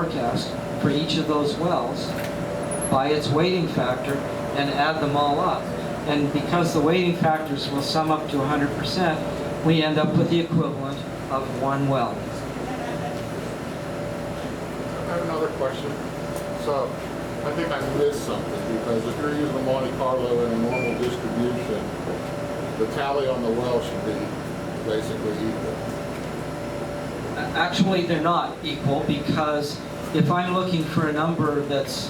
forecast for each of those wells by its weighting factor and add them all up. And because the weighting factors will sum up to 100%, we end up with the equivalent of one well. I have another question. So, I think I missed something, because if you're using a Monte Carlo in a normal distribution, the tally on the well should be basically equal. Actually, they're not equal, because if I'm looking for a number that's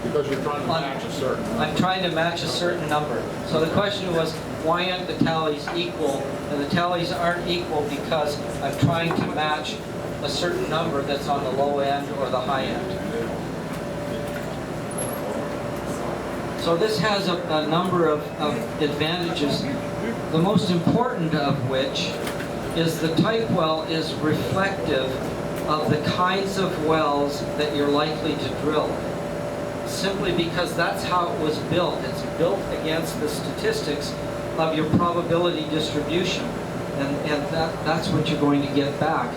Because you're trying to match a certain number. I'm trying to match a certain number. So the question was, why aren't the tallies equal? And the tallies aren't equal because I'm trying to match a certain number that's on the low end or the high end. So this has a number of advantages, the most important of which is the type well is reflective of the kinds of wells that you're likely to drill. Simply because that's how it was built. It's built against the statistics of your probability distribution. And that's what you're going to get back.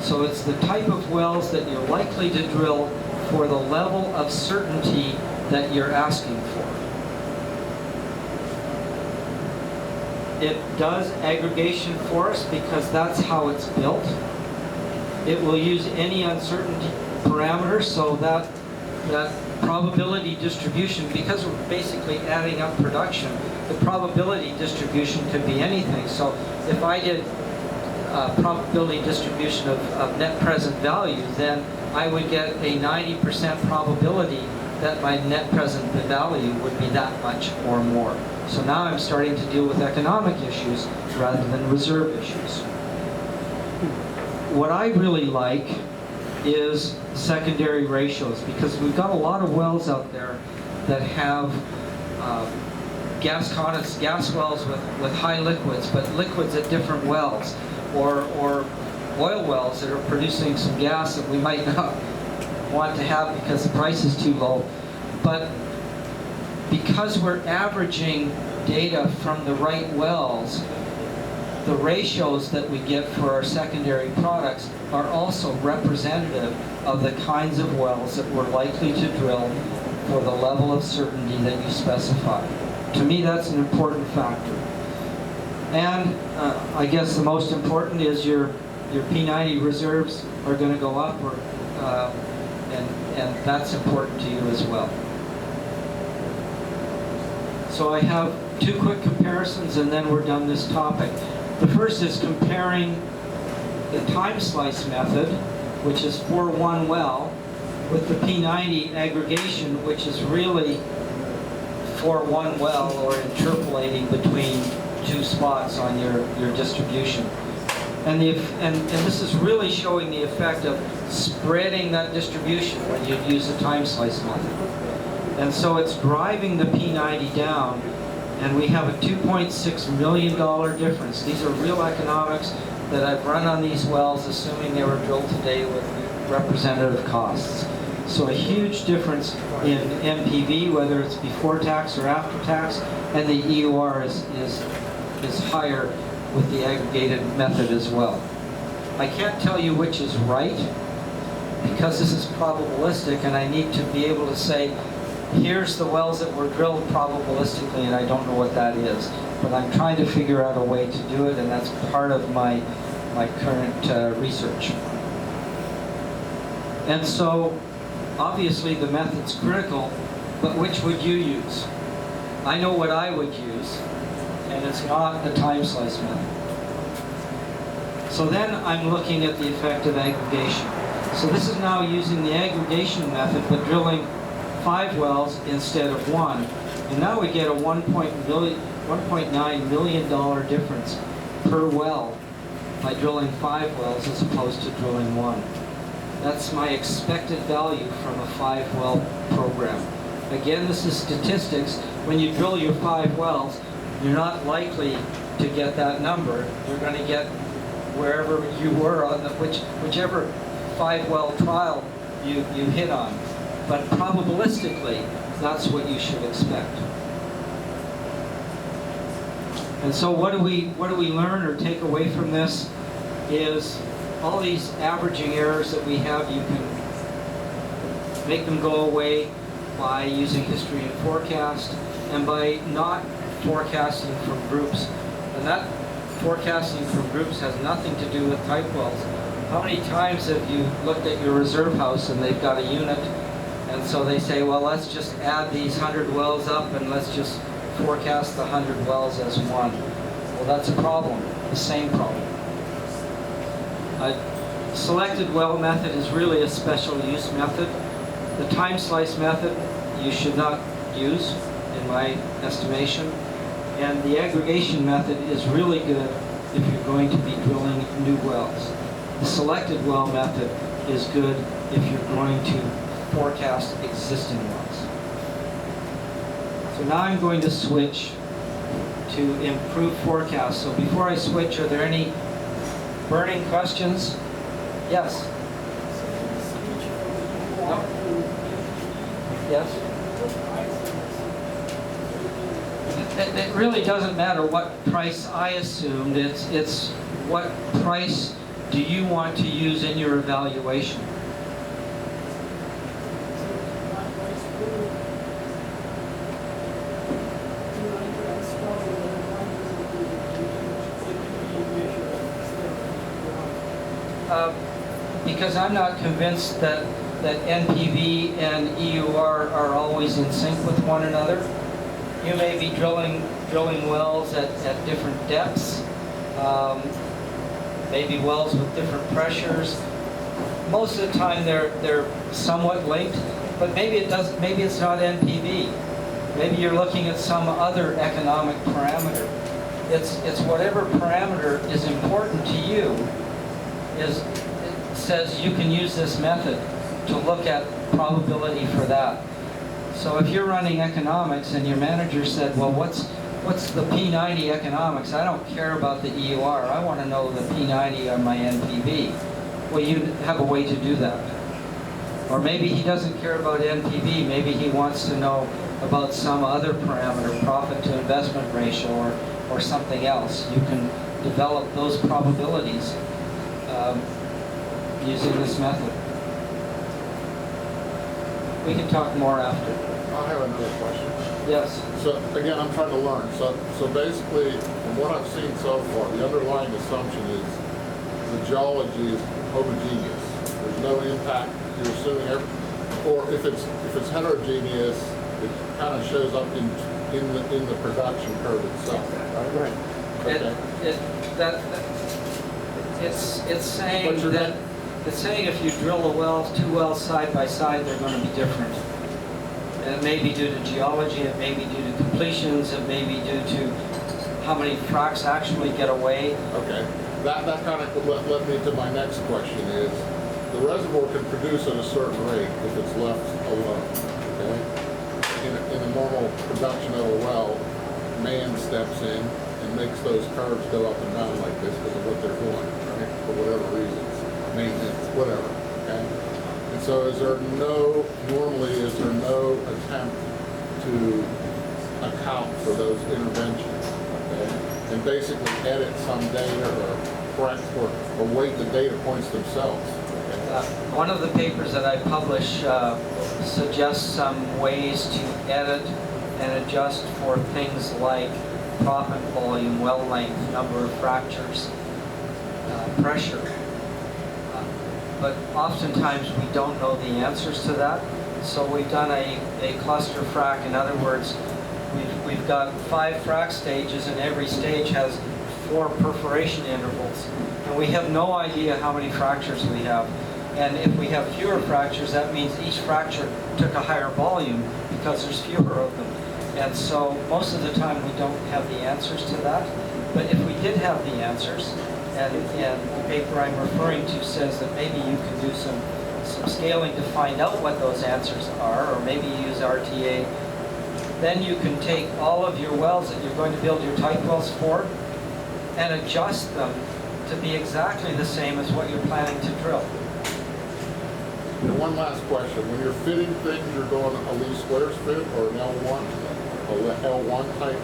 So it's the type of wells that you're likely to drill for the level of certainty that you're asking for. It does aggregation for us because that's how it's built. It will use any uncertainty parameter, so that probability distribution, because we're basically adding up production, the probability distribution could be anything. So if I did a probability distribution of net present value, then I would get a 90% probability that my net present value would be that much or more. So now I'm starting to deal with economic issues rather than reserve issues. What I really like is secondary ratios, because we've got a lot of wells out there that have gas wells with high liquids, but liquids at different wells, or oil wells that are producing some gas that we might not want to have because the price is too low. But because we're averaging data from the right wells, the ratios that we get for our secondary products are also representative of the kinds of wells that we're likely to drill for the level of certainty that you specify. To me, that's an important factor. And I guess the most important is your P90 reserves are going to go up, and that's important to you as well. So I have two quick comparisons, and then we're done this topic. The first is comparing the time slice method, which is for one well, with the P90 aggregation, which is really for one well, or interpolating between two spots on your distribution. And this is really showing the effect of spreading that distribution when you use the time slice method. And so it's driving the P90 down, and we have a $2.6 million difference. These are real economics that I've run on these wells, assuming they were drilled today with representative costs. So a huge difference in NPV, whether it's before tax or after tax, and the EUR is higher with the aggregated method as well. I can't tell you which is right, because this is probabilistic, and I need to be able to say, here's the wells that were drilled probabilistically, and I don't know what that is. But I'm trying to figure out a way to do it, and that's part of my current research. And so, obviously the method's critical, but which would you use? I know what I would use, and it's not the time slice method. So then I'm looking at the effect of aggregation. So this is now using the aggregation method, but drilling 5 wells instead of 1. And now we get a $1.9 million difference per well by drilling 5 wells as opposed to drilling 1. That's my expected value from a 5-well program. Again, this is statistics. When you drill your 5 wells, you're not likely to get that number. You're going to get wherever you were on whichever 5-well trial you hit on. But probabilistically, that's what you should expect. And so what do we learn or take away from this is all these averaging errors that we have, you can make them go away by using history and forecast, and by not forecasting from groups. And that forecasting from groups has nothing to do with type wells. How many times have you looked at your reserve house and they've got a unit, and so they say, well, let's just add these 100 wells up and let's just forecast the 100 wells as one. Well, that's a problem, the same problem. A selected well method is really a special use method. The time slice method you should not use, in my estimation. And the aggregation method is really good if you're going to be drilling new wells. The selected well method is good if you're going to forecast existing wells. So now I'm going to switch to improve forecast. So before I switch, are there any burning questions? Yes? No? Yes? It really doesn't matter what price I assumed. It's what price do you want to use in your evaluation? Because I'm not convinced that NPV and EUR are always in sync with one another. You may be drilling wells at different depths, maybe wells with different pressures. Most of the time they're somewhat linked, but maybe it's not NPV. Maybe you're looking at some other economic parameter. It's whatever parameter is important to you it says you can use this method to look at probability for that. So if you're running economics and your manager said, well, what's the P90 economics? I don't care about the EUR. I want to know the P90 on my NPV. Well, you have a way to do that. Or maybe he doesn't care about NPV. Maybe he wants to know about some other parameter, profit to investment ratio or something else. You can develop those probabilities using this method. We can talk more after. I have another question. Yes. So again, I'm trying to learn. So basically, from what I've seen so far, the underlying assumption is the geology is homogeneous. There's no impact. You're assuming or if it's heterogeneous, it kind of shows up in the production curve itself. Right. Okay. It's saying if you drill two wells side by side, they're going to be different. And it may be due to geology, it may be due to completions, it may be due to how many fracs actually get away. Okay. That kind of led me to my next question is, the reservoir can produce at a certain rate if it's left alone. Okay? In a normal production of a well, man steps in and makes those curves go up and down like this because of what they're doing, right? For whatever reasons, maintenance, whatever. Okay. And so normally is there no attempt to account for those interventions, okay? And basically edit some data or correct or weight the data points themselves. Okay? One of the papers that I publish suggests some ways to edit and adjust for things like proppant volume, well length, number of fractures, pressure. But oftentimes we don't know the answers to that. So we've done a cluster frac. In other words, we've got 5 frac stages, and every stage has 4 perforation intervals. And we have no idea how many fractures we have. And if we have fewer fractures, that means each fracture took a higher volume because there's fewer of them. And so most of the time we don't have the answers to that. But if we did have the answers, and the paper I'm referring to says that maybe you can do some scaling to find out what those answers are, or maybe use RTA, then you can take all of your wells that you're going to build your type wells for and adjust them to be exactly the same as what you're planning to drill. And one last question. When you're fitting things, you're going a least squares fit or an L1? Or L1 type?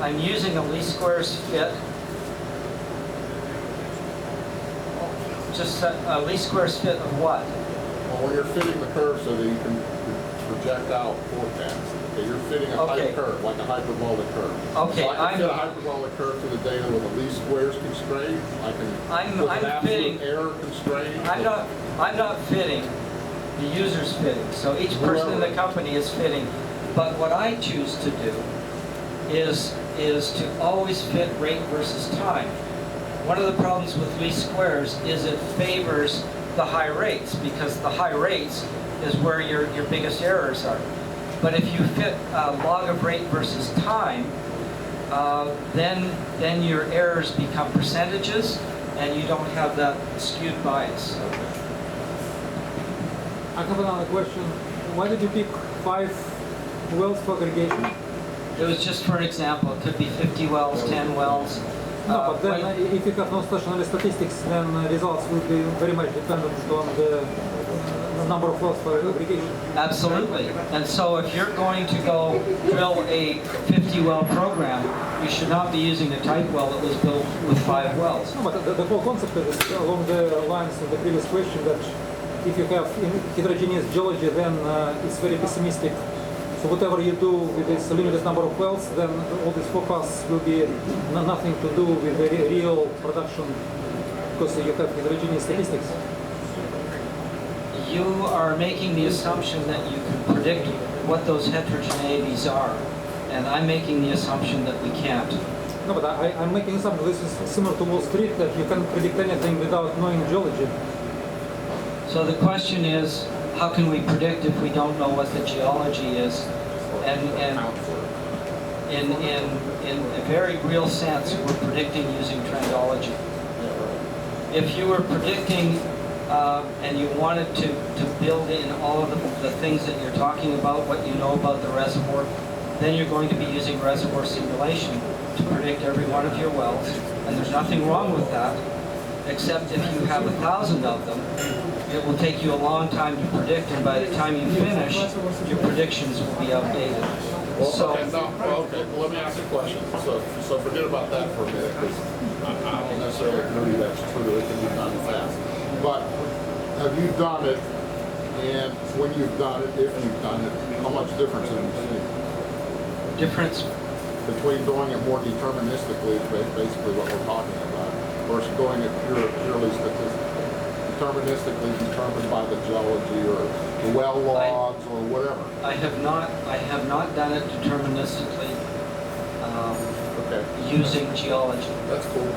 I'm using a least squares fit just least squares fit of what? Well, when you're fitting the curve so that you can project out forecasts, okay, you're fitting a Okay. tight curve, like a hyperbolic curve. Okay, So I can fit a I'm- hyperbolic curve to the data with a least squares constraint. I can I'm with an absolute fitting- error constraint. I'm not fitting, the user's fitting. So each person in the company is fitting. But what I choose to do is to always fit rate versus time. One of the problems with least squares is it favors the high rates, because the high rates is where your biggest errors are. But if you fit log of rate versus time, then your errors become percentages, and you don't have that skewed bias. I have another question. Why did you pick 5 wells for aggregation? It was just for an example. It could be 50 wells, 10 wells. No, but then when- if you have no stationary statistics, then results will be very much dependent on the number of wells for aggregation. Absolutely. And so if you're going to go drill a 50 well program, you should not be using a type well that was built with 5 wells. No, but the whole concept is along the lines of the previous question that if you have heterogeneous geology, then it's very pessimistic. So whatever you do with this limited number of wells, then all these forecasts will be nothing to do with the real production because you have heterogeneous statistics. You are making the assumption that you can predict what those heterogeneities are. And I'm making the assumption that we can't. No, but I'm making something this is similar to Wall Street, that you can't predict anything without knowing geology. So the question is, how can we predict if we don't know what the geology is? And Account for it. in a very real sense, we're predicting using trendology. If you were predicting and you wanted to build in all of the things that you're talking about, what you know about the reservoir, then you're going to be using reservoir simulation to predict every one of your wells. And there's nothing wrong with that, except if you have 1,000 of them, it will take you a long time to predict, and by the time you finish, your predictions will be outdated. Well, So, okay, no, well, okay, well, let me ask you a question. So forget about that for a minute, because I don't necessarily agree that's true. It can be done fast. But have you done it? And when you've done it, if you've done it, how much difference have you seen difference, between doing it more deterministically, basically what we're talking about, versus doing it purely statistically? Deterministically determined by the geology or the well logs or whatever. I have not done it deterministically Okay, using geology. that's cool.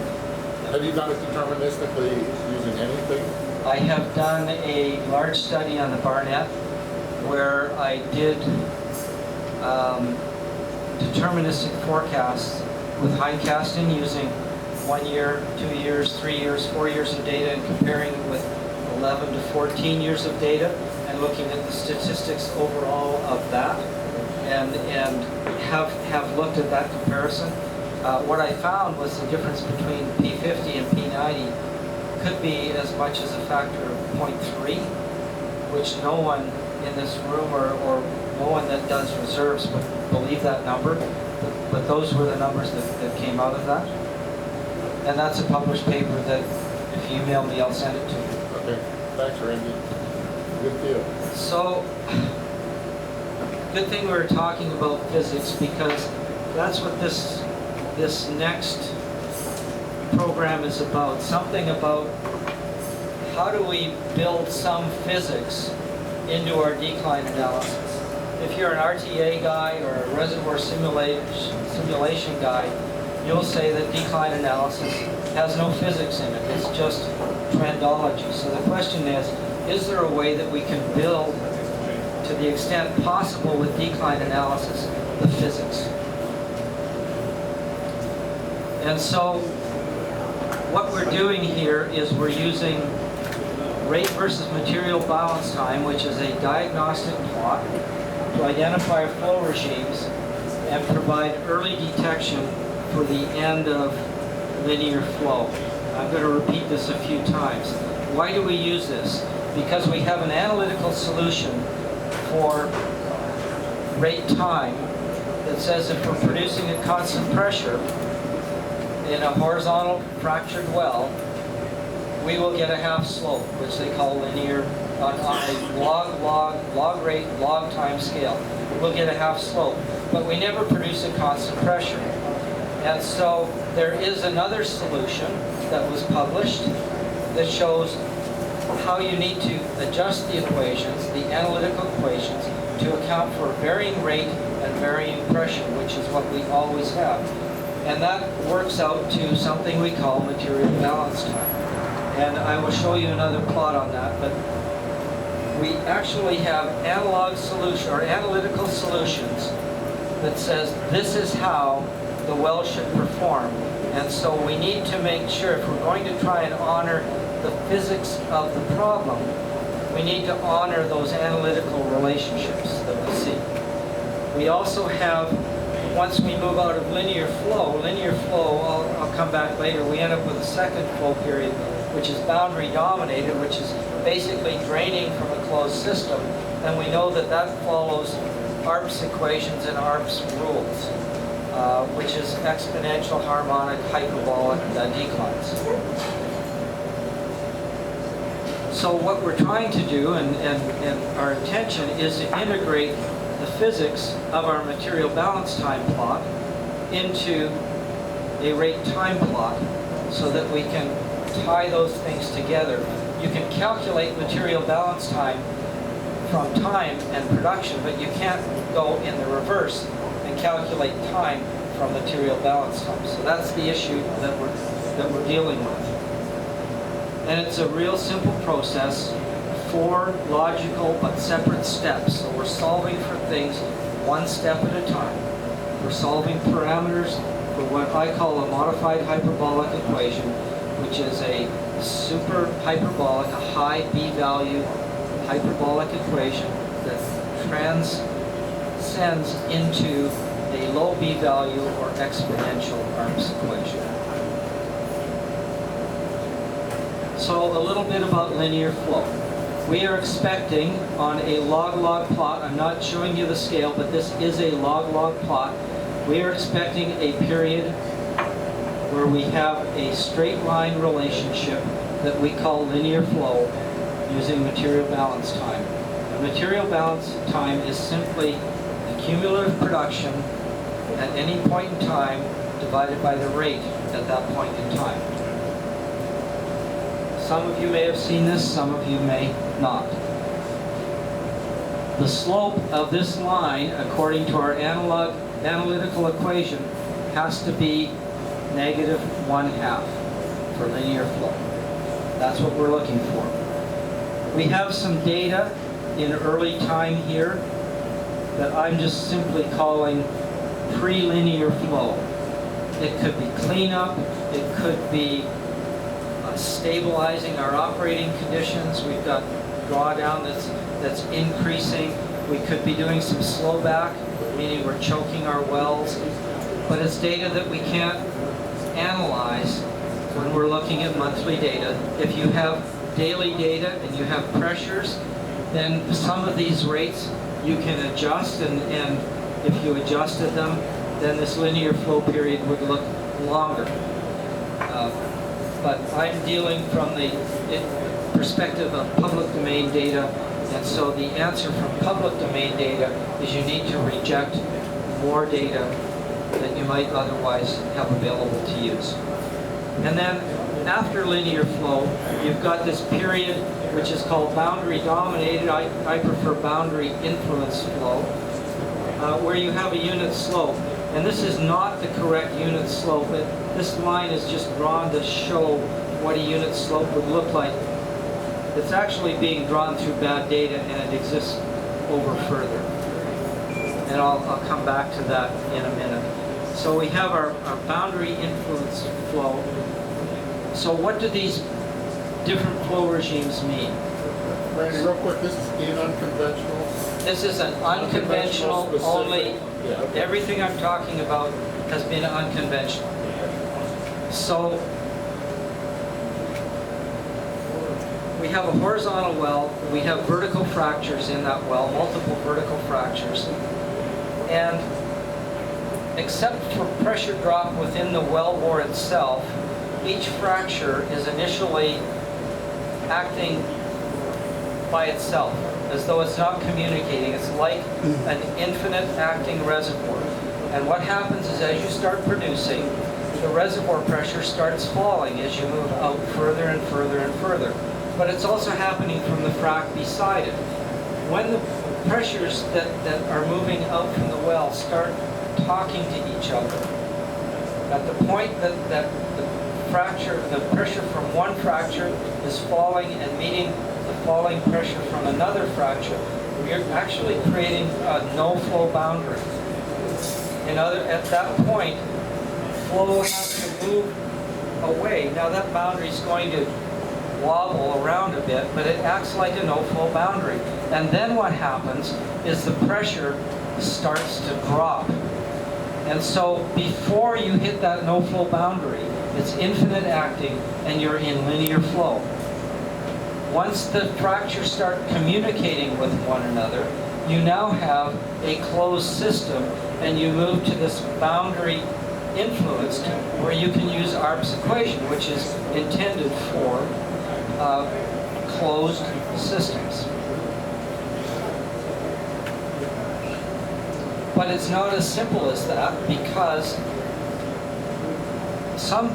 Have you done it deterministically using anything? I have done a large study on the Barnett where I did deterministic forecasts with hindcasting using 1 year, 2 years, 3 years, 4 years of data, and comparing it with 11 to 14 years of data and looking at the statistics overall of that, and have looked at that comparison. What I found was the difference between P50 and P90 could be as much as a factor of 0.3, which no one in this room or no one that does reserves would believe that number, but those were the numbers that came out of that. And that's a published paper that if you email me, I'll send it to you. Okay, thanks, Randy. Good deal. So, good thing we were talking about physics, because that's what this next program is about. Something about how do we build some physics into our decline analysis. If you're an RTA guy or a reservoir simulation guy, you'll say that decline analysis has no physics in it. It's just trendology. So the question is there a way that we can build, to the extent possible with decline analysis, the physics? And so what we're doing here is we're using rate versus material balance time, which is a diagnostic plot, to identify flow regimes and provide early detection for the end of linear flow. I'm going to repeat this a few times. Why do we use this? Because we have an analytical solution for rate time that says if we're producing at constant pressure in a horizontal fractured well, we will get a half slope, which they call linear, on a log rate, log time scale. We'll get a half slope, but we never produce a constant pressure. And so there is another solution that was published that shows how you need to adjust the equations, the analytical equations, to account for varying rate and varying pressure, which is what we always have. And that works out to something we call material balance time. And I will show you another plot on that, but we actually have analog solution or analytical solutions that says this is how the well should perform. And so we need to make sure, if we're going to try and honor the physics of the problem, we need to honor those analytical relationships that we see. We also have, once we move out of linear flow, I'll come back later, we end up with a second flow period, which is boundary dominated, which is basically draining from a closed system. And we know that that follows ARP's equations and ARP's rules, which is exponential, harmonic, hyperbolic declines. So what we're trying to do, and our intention, is to integrate the physics of our material balance time plot into a rate time plot so that we can tie those things together. You can calculate material balance time from time and production, but you can't go in the reverse and calculate time from material balance time. So that's the issue that we're dealing with. And it's a real simple process, 4 logical but separate steps. So we're solving for things one step at a time. We're solving parameters for what I call a modified hyperbolic equation, which is a super hyperbolic, a high B-value hyperbolic equation that transcends into a low B-value or exponential ARPS equation. So a little bit about linear flow. We are expecting on a log-log plot, I'm not showing you the scale, but this is a log-log plot. We are expecting a period where we have a straight line relationship that we call linear flow using material balance time. And material balance time is simply the cumulative production at any point in time divided by the rate at that point in time. Some of you may have seen this, some of you may not. The slope of this line, according to our analytical equation, has to be -1/2 for linear flow. That's what we're looking for. We have some data in early time here that I'm just simply calling pre-linear flow. It could be cleanup, it could be stabilizing our operating conditions. We've got drawdown that's increasing. We could be doing some slow back, meaning we're choking our wells. But it's data that we can't analyze when we're looking at monthly data. If you have daily data and you have pressures, then some of these rates you can adjust, and if you adjusted them, then this linear flow period would look longer. But I'm dealing from the perspective of public domain data, and so the answer from public domain data is you need to reject more data that you might otherwise have available to use. And then after linear flow, you've got this period which is called boundary dominated. I prefer boundary influence flow, where you have a unit slope. And this is not the correct unit slope. This line is just drawn to show what a unit slope would look like. It's actually being drawn through bad data, and it exists over further. And I'll come back to that in a minute. So we have our boundary influence flow. So what do these different flow regimes mean? Randy, real quick, this is in unconventional. This is an unconventional only. Yeah, okay. Everything I'm talking about has been unconventional. So we have a horizontal well, we have vertical fractures in that well, multiple vertical fractures. And except for pressure drop within the wellbore itself, each fracture is initially acting by itself, as though it's not communicating. It's like an infinite acting reservoir. And what happens is as you start producing, the reservoir pressure starts falling as you move out further and further and further. But it's also happening from the frac beside it. When the pressures that are moving out from the well start talking to each other, at the point that the pressure from one fracture is falling and meeting the falling pressure from another fracture, we're actually creating a no-flow boundary. At that point, flow has to move away. Now that boundary is going to wobble around a bit, but it acts like a no-flow boundary. And then what happens is the pressure starts to drop. And so before you hit that no-flow boundary, it's infinite acting and you're in linear flow. Once the fractures start communicating with one another, you now have a closed system and you move to this boundary influenced where you can use Arp's equation, which is intended for closed systems. But it's not as simple as that, because some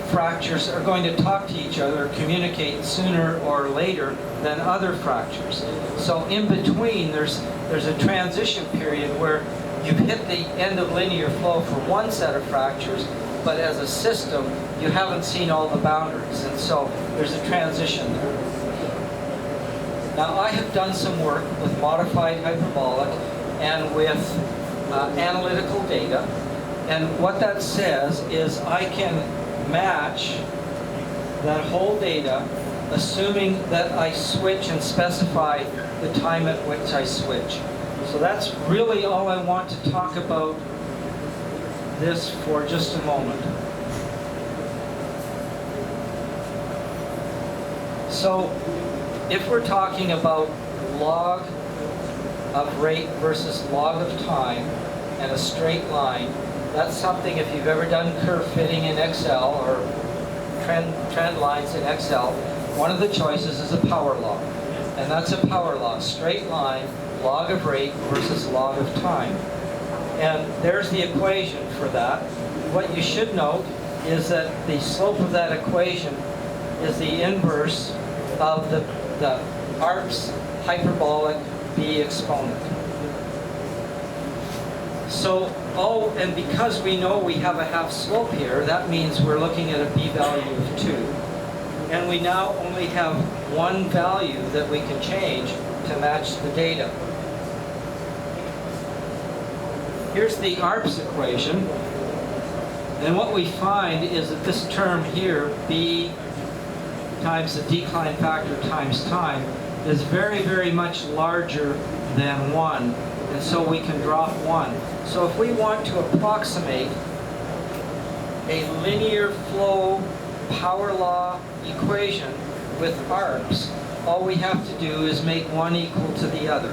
fractures are going to talk to each other, communicate sooner or later than other fractures. So in between, there's a transition period where you've hit the end of linear flow for one set of fractures, but as a system, you haven't seen all the boundaries, and so there's a transition there. Now, I have done some work with modified hyperbolic and with analytical data, and what that says is I can match that whole data, assuming that I switch and specify the time at which I switch. So that's really all I want to talk about this for just a moment. So if we're talking about log of rate versus log of time and a straight line, that's something, if you've ever done curve fitting in Excel or trend lines in Excel, one of the choices is a power law. And that's a power law, straight line, log of rate versus log of time. And there's the equation for that. What you should note is that the slope of that equation is the inverse of the Arp's hyperbolic B exponent. So, and because we know we have a half slope here, that means we're looking at a B value of 2. And we now only have one value that we can change to match the data. Here's the Arp's equation. And what we find is that this term here, B times the decline factor times time, is very, very much larger than 1. And so we can drop 1. So if we want to approximate a linear flow power law equation with Arp's, all we have to do is make one equal to the other.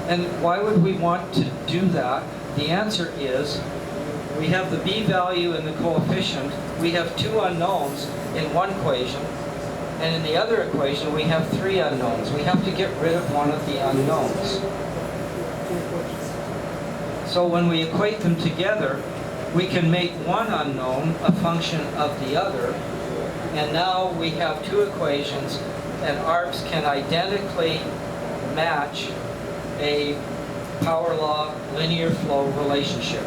And why would we want to do that? The answer is we have the B value and the coefficient. We have 2 unknowns in one equation, and in the other equation we have 3 unknowns. We have to get rid of one of the unknowns. So when we equate them together, we can make one unknown a function of the other, and now we have 2 equations, and Arp's can identically match a power law linear flow relationship.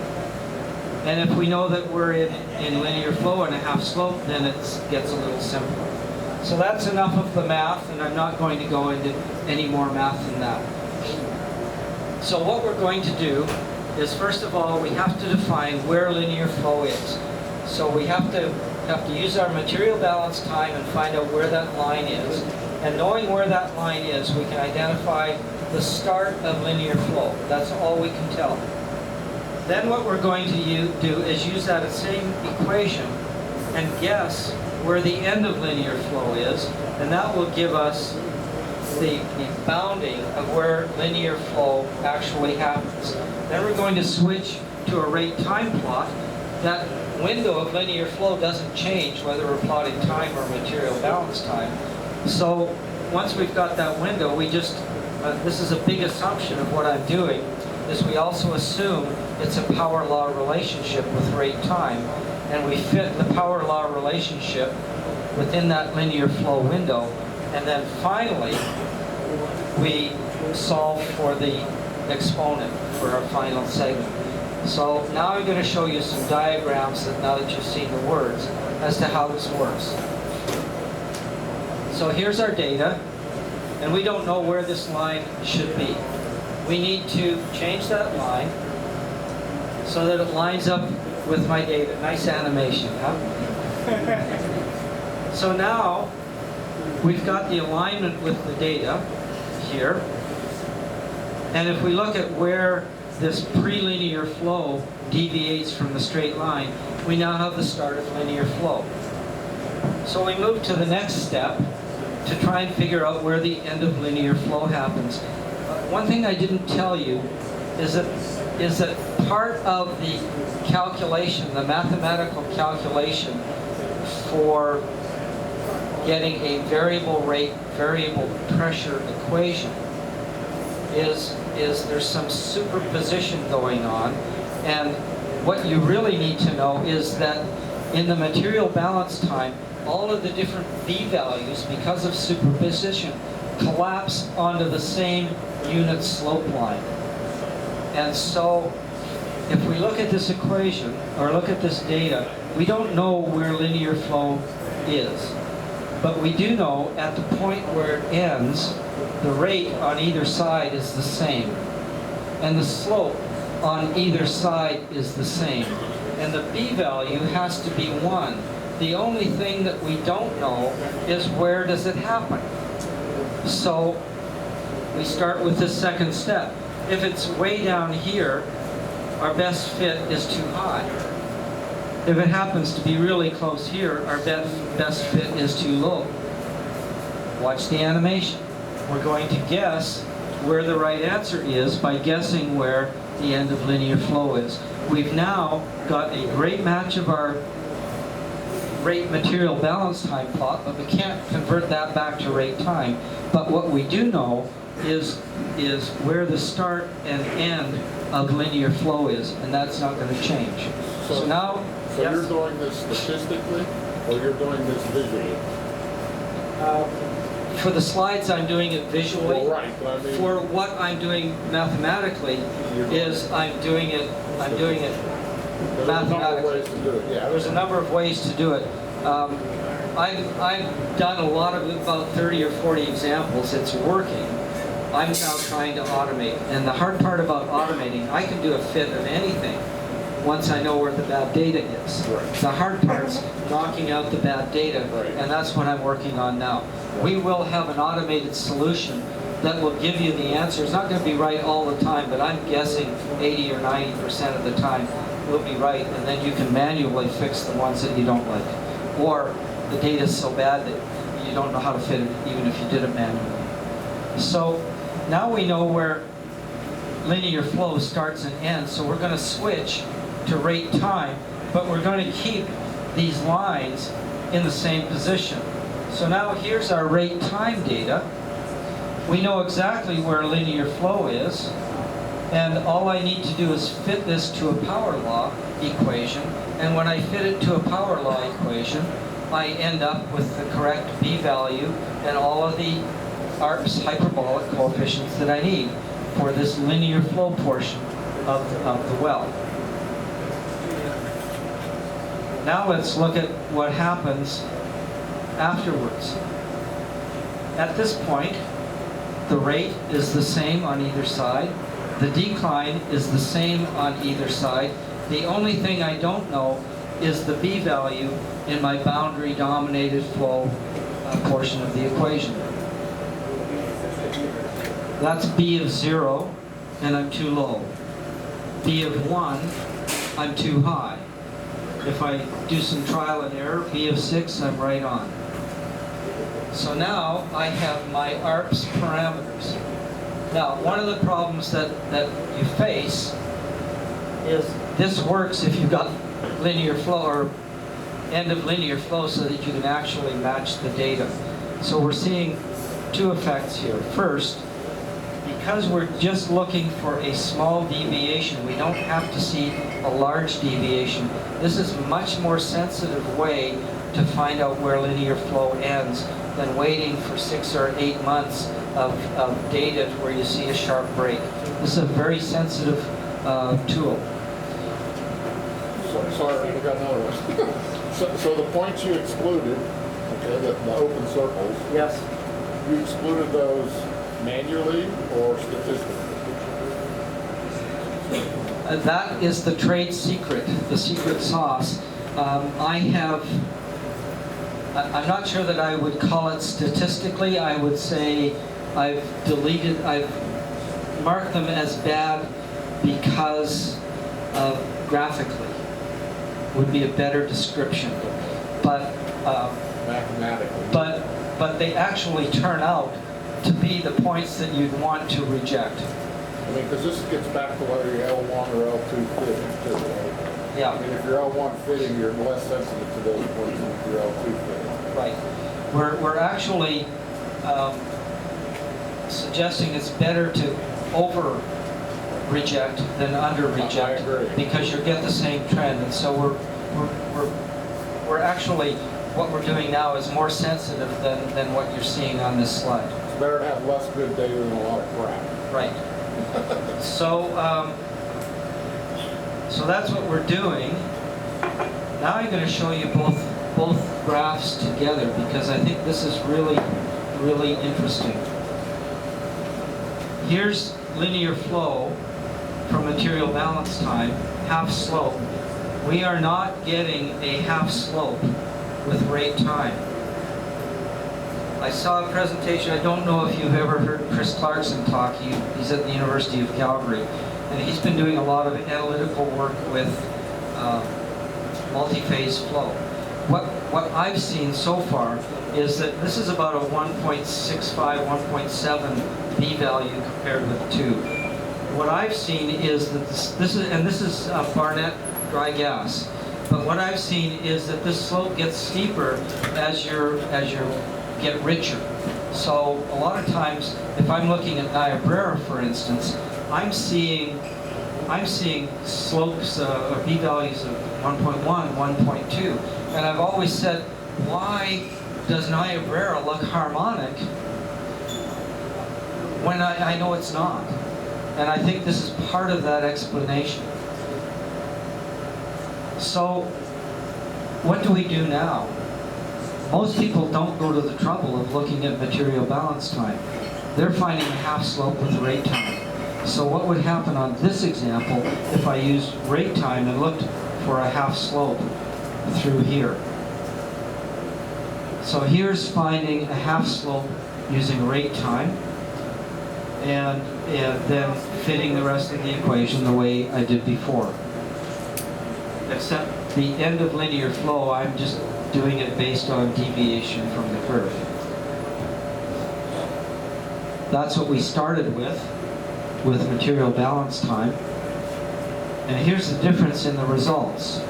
And if we know that we're in linear flow and a half slope, then it gets a little simpler. So that's enough of the math, and I'm not going to go into any more math than that. So what we're going to do is, first of all, we have to define where linear flow is. So we have to use our material balance time and find out where that line is. And knowing where that line is, we can identify the start of linear flow. That's all we can tell. Then what we're going to do is use that same equation and guess where the end of linear flow is, and that will give us the bounding of where linear flow actually happens. Then we're going to switch to a rate time plot. That window of linear flow doesn't change whether we're plotting time or material balance time. So once we've got that window, we just, this is a big assumption of what I'm doing, is we also assume it's a power law relationship with rate time, and we fit the power law relationship within that linear flow window, and then finally we solve for the exponent for our final segment. So now I'm going to show you some diagrams that, now that you've seen the words, as to how this works. So here's our data, and we don't know where this line should be. We need to change that line so that it lines up with my data. Nice animation, huh? So now we've got the alignment with the data here. And if we look at where this prelinear flow deviates from the straight line, we now have the start of linear flow. So we move to the next step to try and figure out where the end of linear flow happens. One thing I didn't tell you is that part of the calculation, the mathematical calculation for getting a variable rate, variable pressure equation is there's some superposition going on, and what you really need to know is that in the material balance time, all of the different B values, because of superposition, collapse onto the same unit slope line. And so if we look at this equation, or look at this data, we don't know where linear flow is. But we do know at the point where it ends, the rate on either side is the same. And the slope on either side is the same. And the B value has to be 1. The only thing that we don't know is where does it happen. So we start with this second step. If it's way down here, our best fit is too high. If it happens to be really close here, our best fit is too low. Watch the animation. We're going to guess where the right answer is by guessing where the end of linear flow is. We've now got a great match of our rate material balance time plot, but we can't convert that back to rate time. But what we do know is where the start and end of linear flow is, and that's not going to change. So now, so yes? You're doing this statistically, or you're doing this visually? For the slides, I'm doing it visually. Well, right, but I mean, for what I'm doing mathematically is I'm doing it mathematically. There's a number of ways to do it. I've done a lot of about 30 or 40 examples. It's working. I'm now trying to automate. And the hard part about automating, I can do a fit of anything once I know where the bad data is. Right. The hard part's knocking out the bad data, right, and that's what I'm working on now. We will have an automated solution that will give you the answer. It's not going to be right all the time, but I'm guessing 80 or 90% of the time will be right, and then you can manually fix the ones that you don't like. Or the data is so bad that you don't know how to fit it even if you did it manually. So now we know where linear flow starts and ends, so we're going to switch to rate time, but we're going to keep these lines in the same position. So now here's our rate time data. We know exactly where linear flow is, and all I need to do is fit this to a power law equation, and when I fit it to a power law equation, I end up with the correct B value and all of the ARP's hyperbolic coefficients that I need for this linear flow portion of the well. Now let's look at what happens afterwards. At this point, the rate is the same on either side. The decline is the same on either side. The only thing I don't know is the B value in my boundary dominated flow portion of the equation. That's B of 0, and I'm too low. B of 1, I'm too high. If I do some trial and error, B of 6, I'm right on. So now I have my ARP's parameters. Now, one of the problems that you face is this works if you've got linear flow or end of linear flow so that you can actually match the data. So we're seeing two effects here. First, because we're just looking for a small deviation, we don't have to see a large deviation. This is a much more sensitive way to find out where linear flow ends than waiting for 6 or 8 months of data where you see a sharp break. This is a very sensitive tool. Sorry, we got another one. So the points you excluded, okay, the open circles, Yes. you excluded those manually or statistically? That is the trade secret, the secret sauce. I'm not sure that I would call it statistically. I would say I've marked them as bad because of graphically would be a better description. But Mathematically. but they actually turn out to be the points that you'd want to reject. I mean, because this gets back to whether you're L1 or L2 fitting too, right? Yeah. I mean, if you're L1 fitting, you're less sensitive to those points than if you're L2 fitting. Right. We're actually suggesting it's better to over reject than under reject, I agree. because you get the same trend. And so we're actually, what we're doing now is more sensitive than what you're seeing on this slide. It's better to have less good data than a lot of crap. Right. So so that's what we're doing. Now I'm going to show you both graphs together, because I think this is really interesting. Here's linear flow from material balance time, half slope. We are not getting a half slope with rate time. I saw a presentation, I don't know if you've ever heard Chris Clarkson talk. He's at the University of Calgary, and he's been doing a lot of analytical work with multi-phase flow. What I've seen so far is that this is about a 1.65, 1.7 B value compared with 2. What I've seen is that this is Barnett dry gas. But what I've seen is that this slope gets steeper as you get richer. So a lot of times, if I'm looking at Niobrara, for instance, I'm seeing slopes or B values of 1.1, 1.2, and I've always said, why does Niobrara look harmonic when I know it's not? And I think this is part of that explanation. So, what do we do now? Most people don't go to the trouble of looking at material balance time. They're finding a half slope with rate time. So what would happen on this example if I used rate time and looked for a half slope through here? So here's finding a half slope using rate time, and then fitting the rest of the equation the way I did before. Except the end of linear flow, I'm just doing it based on deviation from the curve. That's what we started with material balance time. And here's the difference in the results.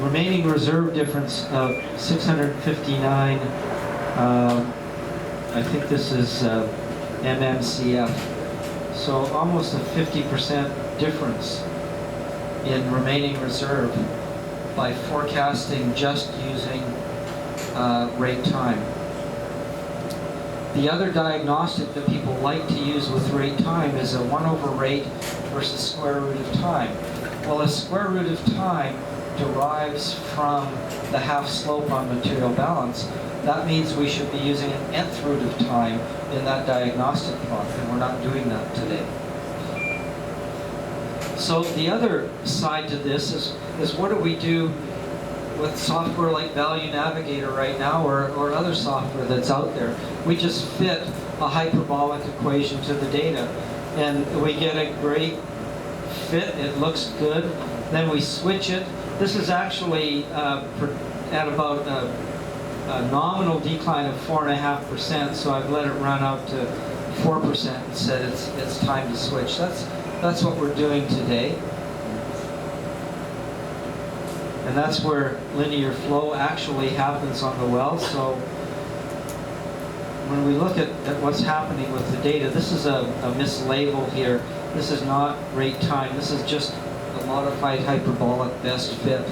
Remaining reserve difference of 659, I think this is MMCF. So almost a 50% difference in remaining reserve by forecasting just using rate time. The other diagnostic that people like to use with rate time is a 1 over rate versus square root of time. Well, a square root of time derives from the half slope on material balance. That means we should be using an nth root of time in that diagnostic plot, and we're not doing that today. So the other side to this is what do we do with software like Value Navigator right now, or other software that's out there? We just fit a hyperbolic equation to the data, and we get a great fit. It looks good. Then we switch it. This is actually at about a nominal decline of 4.5%, so I've let it run out to 4% and said it's time to switch. That's what we're doing today. And that's where linear flow actually happens on the well. So when we look at what's happening with the data, this is a mislabel here. This is not rate time. This is just a modified hyperbolic best fit.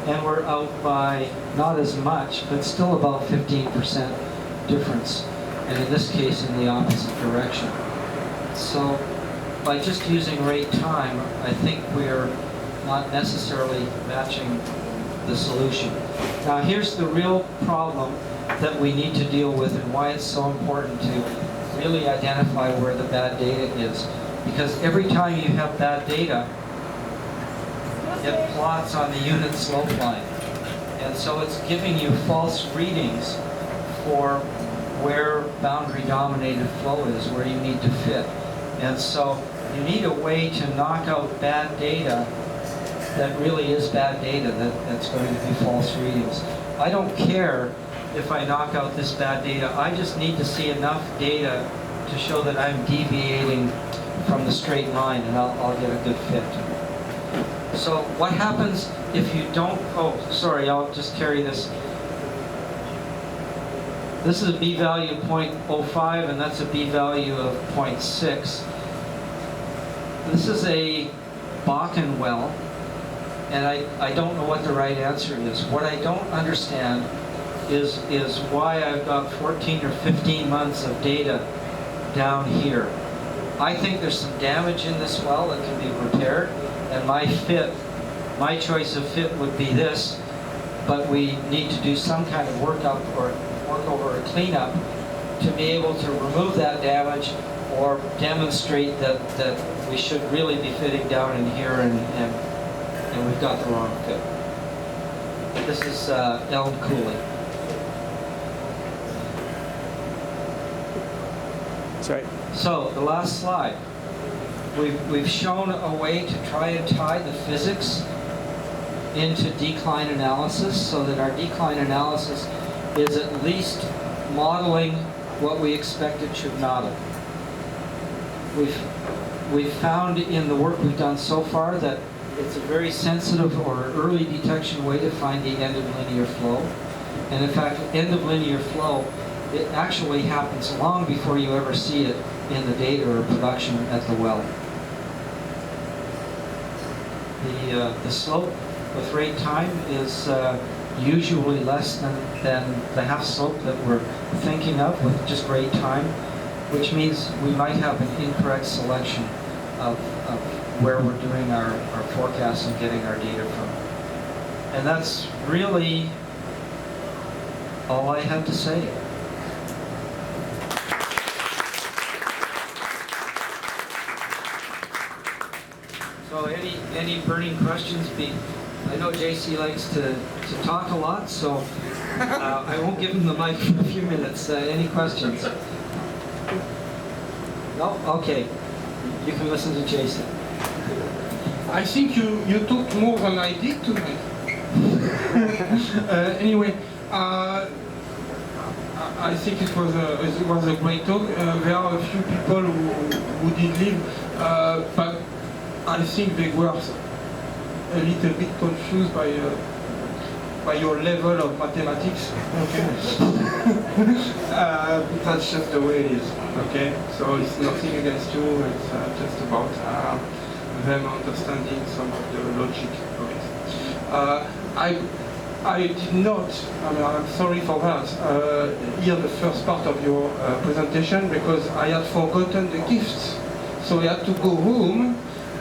And we're out by not as much, but still about 15% difference. And in this case, in the opposite direction. So by just using rate time, I think we're not necessarily matching the solution. Now here's the real problem that we need to deal with and why it's so important to really identify where the bad data is. Because every time you have bad data, it plots on the unit slope line. And so it's giving you false readings for where boundary dominated flow is, where you need to fit. And so you need a way to knock out bad data that really is bad data, that's going to be false readings. I don't care if I knock out this bad data. I just need to see enough data to show that I'm deviating from the straight line, and I'll get a good fit. So what happens if you don't, oh, sorry, I'll just carry this. This is a b-value of 0.05, and that's a b-value of 0.6. This is a Bakken well, and I don't know what the right answer is. What I don't understand is why I've got 14 or 15 months of data down here. I think there's some damage in this well that can be repaired, and my choice of fit would be this, but we need to do some kind of workup or workover or cleanup to be able to remove that damage or demonstrate that we should really be fitting down in here and we've got the wrong fit. This is Elm Coulee. Sorry. So the last slide. We've shown a way to try and tie the physics into decline analysis so that our decline analysis is at least modeling what we expect it should model. We've found in the work we've done so far that it's a very sensitive or early detection way to find the end of linear flow. And in fact, end of linear flow, it actually happens long before you ever see it in the data or production at the well. The slope with rate time is usually less than the half slope that we're thinking of with just rate time, which means we might have an incorrect selection of where we're doing our forecasts and getting our data from. And that's really all I have to say. So any burning questions? I know JC likes to talk a lot, so I won't give him the mic for a few minutes. Any questions? No? Okay. You can listen to Jason. I think you talked more than I did tonight. Anyway, I think it was a great talk. There are a few people who did leave, but I think they were a little bit confused by your level of mathematics. Okay, that's just the way it is. Okay, so it's nothing against you. It's just about them understanding some of the logic of it. I did not, I'm sorry for that, hear the first part of your presentation because I had forgotten the gifts. So I had to go home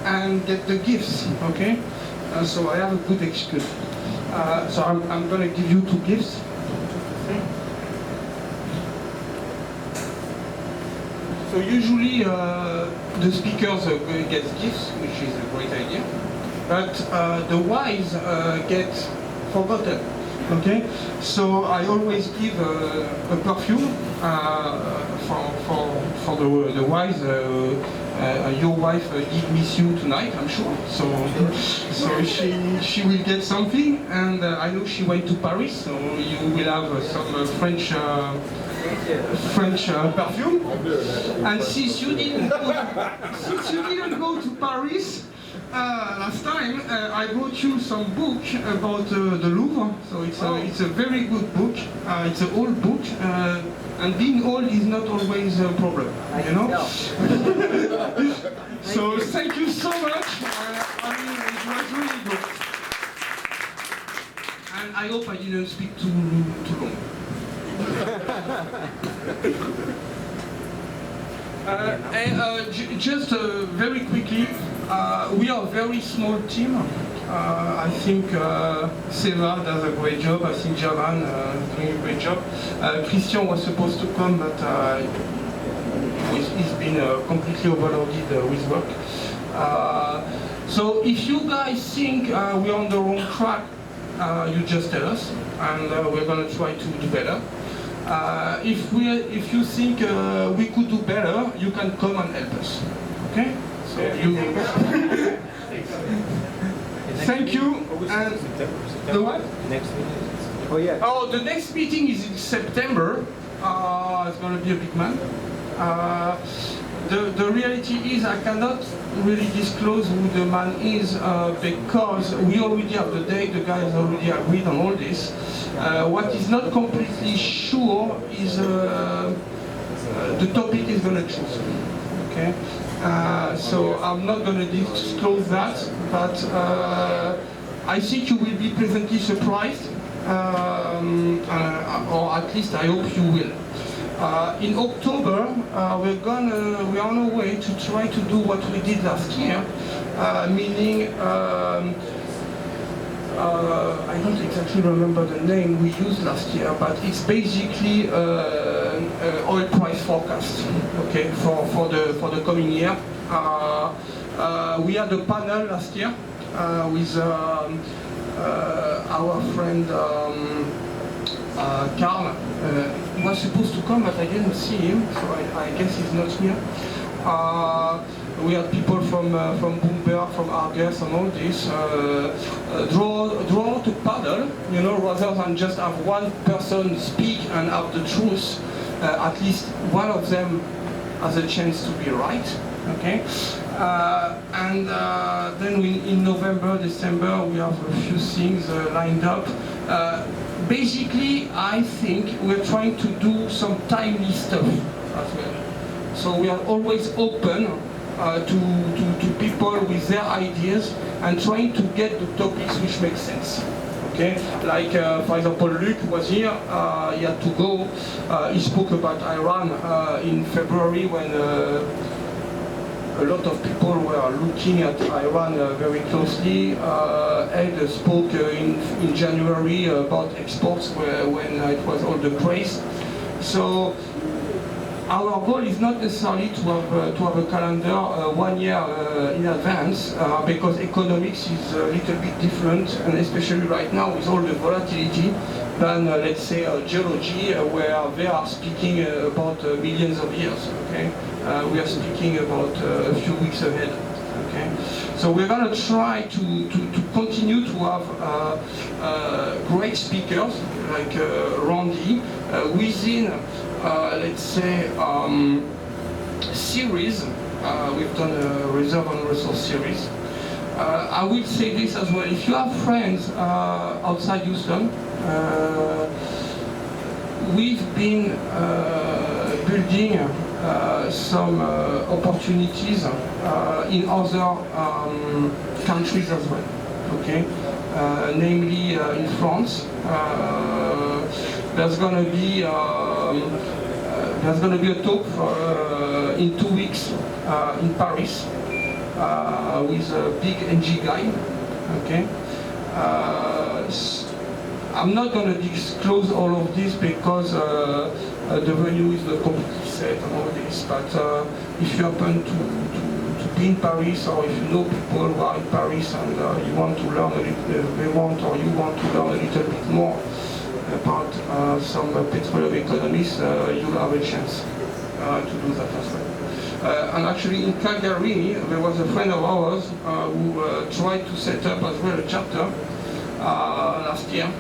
and get the gifts, okay? So I have a good excuse. So I'm going to give you 2 gifts. So usually the speakers get gifts, which is a great idea, but the wise get forgotten. Okay, so I always give a perfume for the wise. Your wife did miss you tonight, I'm sure. So she will get something, and I know she went to Paris, so you will have some French perfume. And since you didn't go to Paris, last time I brought you some book about the Louvre. So it's a very good book. It's an old book, and being old is not always a problem, you know. So thank you so much. I mean, it was really good. And I hope I didn't speak too long. Just very quickly, we are a very small team. I think Seva does a great job. I think Javan is doing a great job. Christian was supposed to come, but he's been completely overloaded with work. So if you guys think we're on the wrong track, you just tell us, and we're going to try to do better. If you think we could do better, you can come and help us. Okay? So you. Thank you. And the what? Next meeting. Oh yeah. Oh, the next meeting is in September. It's going to be a big man. The reality is I cannot really disclose who the man is because we already have the date, the guys already agreed on all this. What is not completely sure is the topic is going to choose. Okay? So I'm not going to disclose that, but I think you will be pleasantly surprised, or at least I hope you will. In October, we're on our way to try to do what we did last year, meaning I don't exactly remember the name we used last year, but it's basically oil price forecast. Okay, for the coming year. We had a panel last year with our friend. Carl was supposed to come, but I didn't see him, so I guess he's not here. We had people from Bloomberg, from Argus, and all this. Draw to paddle, you know, rather than just have one person speak and have the truth. At least one of them has a chance to be right. Okay. And then in November, December, we have a few things lined up. Basically, I think we're trying to do some timely stuff as well. So we are always open to people with their ideas and trying to get the topics which make sense. Okay, like for example, Luc was here. He had to go. He spoke about Iran in February when a lot of people were looking at Iran very closely. Ed spoke in January about exports when it was all the craze. So our goal is not necessarily to have a calendar 1 year in advance because economics is a little bit different, and especially right now with all the volatility than let's say geology where they are speaking about millions of years. Okay. We are speaking about a few weeks ahead. Okay, so we're going to try to continue to have great speakers like Randy within, let's say, series. We've done a reserve and resource series. I will say this as well. If you have friends outside Houston, we've been building some opportunities in other countries as well. Okay, namely in France. There's going to be a talk in 2 weeks in Paris with a big NG guy. Okay. I'm not going to disclose all of this because the venue is not completely set and all this, but if you happen to be in Paris, or if you know people who are in Paris and you want to learn a little, you want to learn a little bit more about some petroleum economists, you'll have a chance to do that as well. And actually in Calgary, there was a friend of ours who tried to set up as well a chapter last year.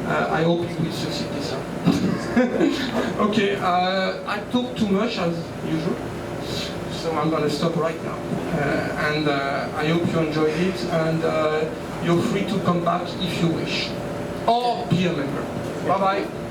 I hope you will succeed this time. Okay, I talk too much as usual. so I'm going to stop right now. And I hope you enjoyed it, and you're free to come back if you wish. Or be a member. Bye-bye.